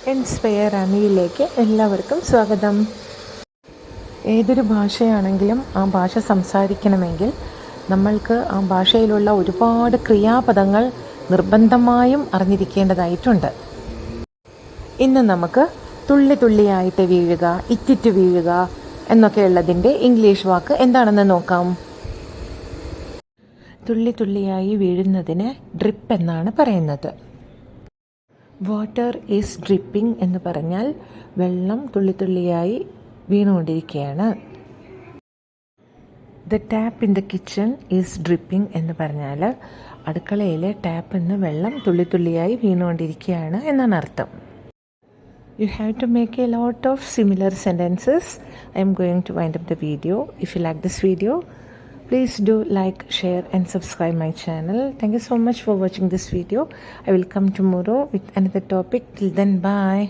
Inspire അമിയിലേക്ക് എല്ലാവർക്കും സ്വാഗതം. ഏതൊരു ഭാഷയാണെങ്കിലും ആ ഭാഷ സംസാരിക്കണമെങ്കിൽ നമ്മൾക്ക് ആ ഭാഷയിലുള്ള ഒരുപാട് ക്രിയാപദങ്ങൾ നിർബന്ധമായും അറിഞ്ഞിരിക്കേണ്ടതായിട്ടുണ്ട്. ഇന്ന് നമുക്ക് തുള്ളി തുള്ളിയായിട്ട് വീഴുക, ഇറ്റിറ്റ് വീഴുക എന്നൊക്കെയുള്ളതിൻ്റെ ഇംഗ്ലീഷ് വാക്ക് എന്താണെന്ന് നോക്കാം. തുള്ളി തുള്ളിയായി വീഴുന്നതിന് ഡ്രിപ്പ് എന്നാണ് പറയുന്നത്. വാട്ടർ ഈസ് ഡ്രിപ്പിംഗ് എന്ന് പറഞ്ഞാൽ വെള്ളം തുള്ളി തുള്ളിയായി വീണുകൊണ്ടിരിക്കുകയാണ്. The tap in the kitchen is dripping എന്ന് പറഞ്ഞാൽ അടുക്കളയിലെ ടാപ്പിൽ നിന്ന് വെള്ളം തുള്ളി തുള്ളിയായി വീണുകൊണ്ടിരിക്കുകയാണ് എന്നാണ് അർത്ഥം. You have to make a lot of similar sentences. I am going to wind up the video. If you like this video, please do like, share and subscribe my channel. Thank you so much for watching this video. I will come tomorrow with another topic. Till then, bye.